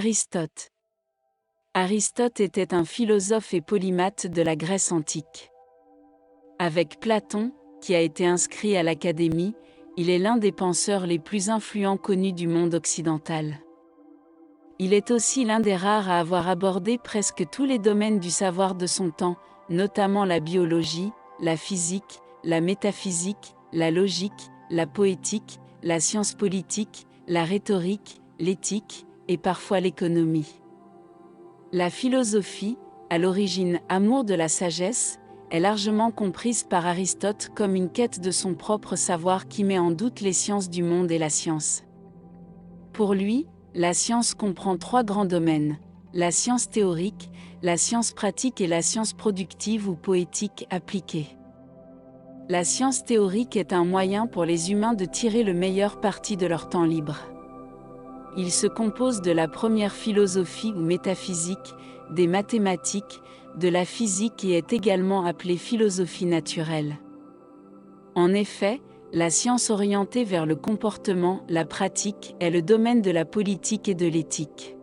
Aristote. Aristote était un philosophe et polymathe de la Grèce antique. Avec Platon, qui a été inscrit à l'Académie, il est l'un des penseurs les plus influents connus du monde occidental. Il est aussi l'un des rares à avoir abordé presque tous les domaines du savoir de son temps, notamment la biologie, la physique, la métaphysique, la logique, la poétique, la science politique, la rhétorique, l'éthique, et parfois l'économie. La philosophie, à l'origine amour de la sagesse, est largement comprise par Aristote comme une quête de son propre savoir qui met en doute les sciences du monde et la science. Pour lui, la science comprend trois grands domaines, la science théorique, la science pratique et la science productive ou poétique appliquée. La science théorique est un moyen pour les humains de tirer le meilleur parti de leur temps libre. Il se compose de la première philosophie ou métaphysique, des mathématiques, de la physique et est également appelée philosophie naturelle. En effet, la science orientée vers le comportement, la pratique, est le domaine de la politique et de l'éthique.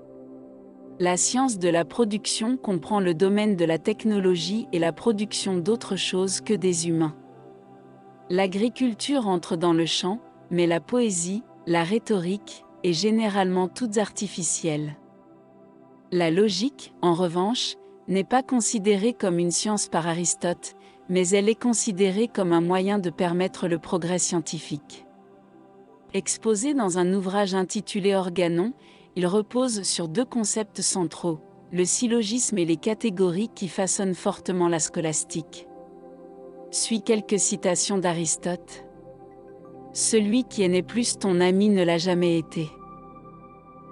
La science de la production comprend le domaine de la technologie et la production d'autres choses que des humains. L'agriculture entre dans le champ, mais la poésie, la rhétorique, est généralement toutes artificielles. La logique, en revanche, n'est pas considérée comme une science par Aristote, mais elle est considérée comme un moyen de permettre le progrès scientifique. Exposé dans un ouvrage intitulé Organon, il repose sur deux concepts centraux, le syllogisme et les catégories qui façonnent fortement la scolastique. Suis quelques citations d'Aristote. Celui qui n'est plus ton ami ne l'a jamais été.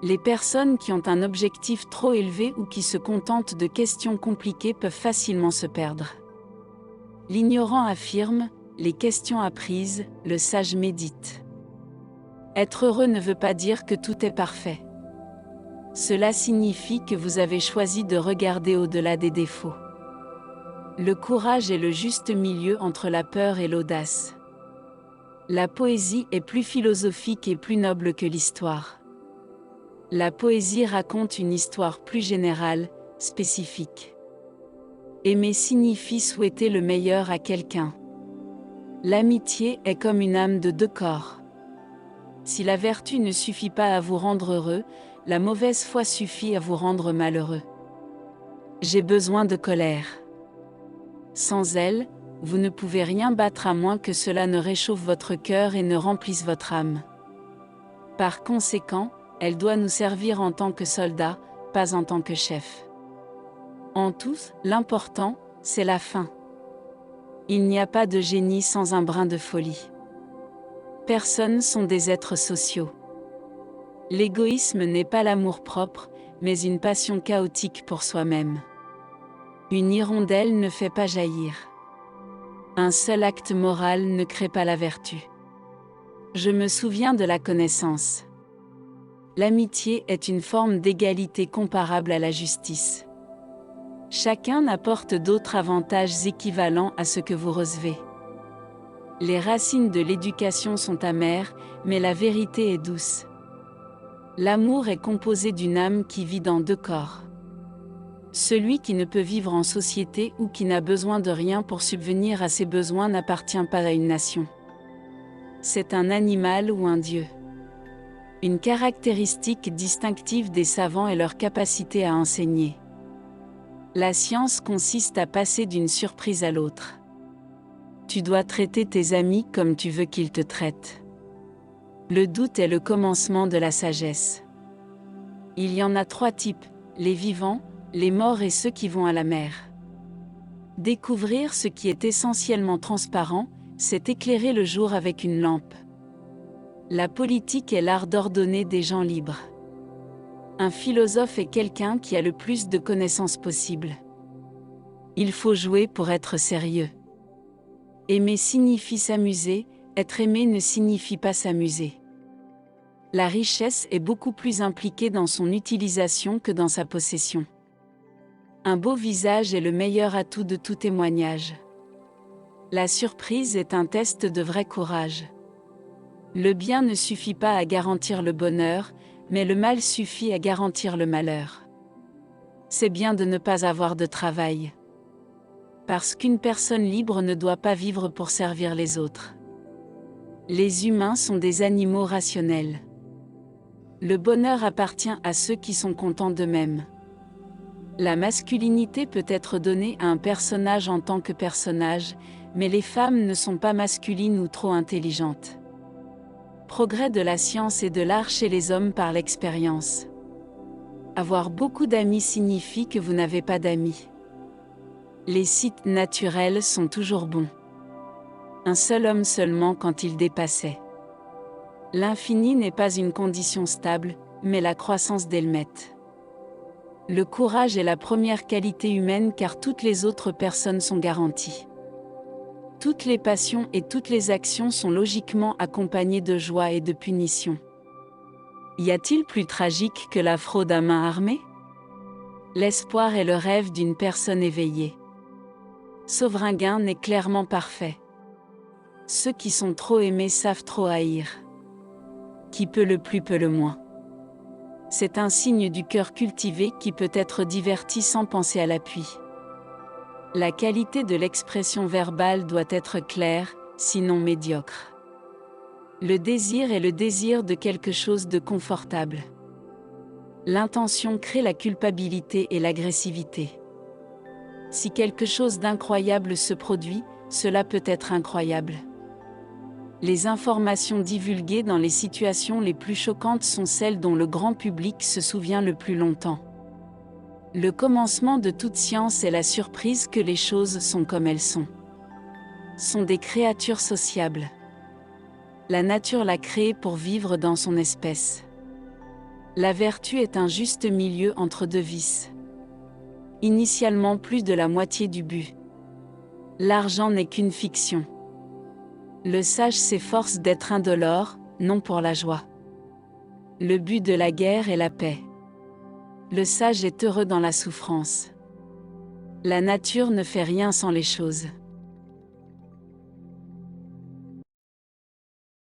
Les personnes qui ont un objectif trop élevé ou qui se contentent de questions compliquées peuvent facilement se perdre. L'ignorant affirme, les questions apprises, le sage médite. Être heureux ne veut pas dire que tout est parfait. Cela signifie que vous avez choisi de regarder au-delà des défauts. Le courage est le juste milieu entre la peur et l'audace. La poésie est plus philosophique et plus noble que l'histoire. La poésie raconte une histoire plus générale, spécifique. Aimer signifie souhaiter le meilleur à quelqu'un. L'amitié est comme une âme de deux corps. Si la vertu ne suffit pas à vous rendre heureux, la mauvaise foi suffit à vous rendre malheureux. J'ai besoin de colère. Sans elle, vous ne pouvez rien battre à moins que cela ne réchauffe votre cœur et ne remplisse votre âme. Par conséquent, elle doit nous servir en tant que soldats, pas en tant que chefs. En tout, l'important, c'est la fin. Il n'y a pas de génie sans un brin de folie. Personnes sont des êtres sociaux. L'égoïsme n'est pas l'amour-propre, mais une passion chaotique pour soi-même. Une hirondelle ne fait pas jaillir. Un seul acte moral ne crée pas la vertu. Je me souviens de la connaissance. L'amitié est une forme d'égalité comparable à la justice. Chacun apporte d'autres avantages équivalents à ce que vous recevez. Les racines de l'éducation sont amères, mais la vérité est douce. L'amour est composé d'une âme qui vit dans deux corps. Celui qui ne peut vivre en société ou qui n'a besoin de rien pour subvenir à ses besoins n'appartient pas à une nation. C'est un animal ou un dieu. Une caractéristique distinctive des savants est leur capacité à enseigner. La science consiste à passer d'une surprise à l'autre. Tu dois traiter tes amis comme tu veux qu'ils te traitent. Le doute est le commencement de la sagesse. Il y en a trois types, les vivants, les morts et ceux qui vont à la mer. Découvrir ce qui est essentiellement transparent, c'est éclairer le jour avec une lampe. La politique est l'art d'ordonner des gens libres. Un philosophe est quelqu'un qui a le plus de connaissances possible. Il faut jouer pour être sérieux. Aimer signifie s'amuser, être aimé ne signifie pas s'amuser. La richesse est beaucoup plus impliquée dans son utilisation que dans sa possession. Un beau visage est le meilleur atout de tout témoignage. La surprise est un test de vrai courage. Le bien ne suffit pas à garantir le bonheur, mais le mal suffit à garantir le malheur. C'est bien de ne pas avoir de travail. Parce qu'une personne libre ne doit pas vivre pour servir les autres. Les humains sont des animaux rationnels. Le bonheur appartient à ceux qui sont contents d'eux-mêmes. La masculinité peut être donnée à un personnage en tant que personnage, mais les femmes ne sont pas masculines ou trop intelligentes. Progrès de la science et de l'art chez les hommes par l'expérience. Avoir beaucoup d'amis signifie que vous n'avez pas d'amis. Les sites naturels sont toujours bons. Un seul homme seulement quand il dépassait. L'infini n'est pas une condition stable, mais la croissance d'Elmette. Le courage est la première qualité humaine car toutes les autres personnes sont garanties. Toutes les passions et toutes les actions sont logiquement accompagnées de joie et de punition. Y a-t-il plus tragique que la fraude à main armée? L'espoir est le rêve d'une personne éveillée. Sauvringuin n'est clairement parfait. Ceux qui sont trop aimés savent trop haïr. Qui peut le plus peut le moins. C'est un signe du cœur cultivé qui peut être diverti sans penser à l'appui. La qualité de l'expression verbale doit être claire, sinon médiocre. Le désir est le désir de quelque chose de confortable. L'intention crée la culpabilité et l'agressivité. Si quelque chose d'incroyable se produit, cela peut être incroyable. Les informations divulguées dans les situations les plus choquantes sont celles dont le grand public se souvient le plus longtemps. Le commencement de toute science est la surprise que les choses sont comme elles sont. Sont des créatures sociables. La nature l'a créée pour vivre dans son espèce. La vertu est un juste milieu entre deux vices. Initialement plus de la moitié du but. L'argent n'est qu'une fiction. Le sage s'efforce d'être indolore, non pour la joie. Le but de la guerre est la paix. Le sage est heureux dans la souffrance. La nature ne fait rien sans les choses.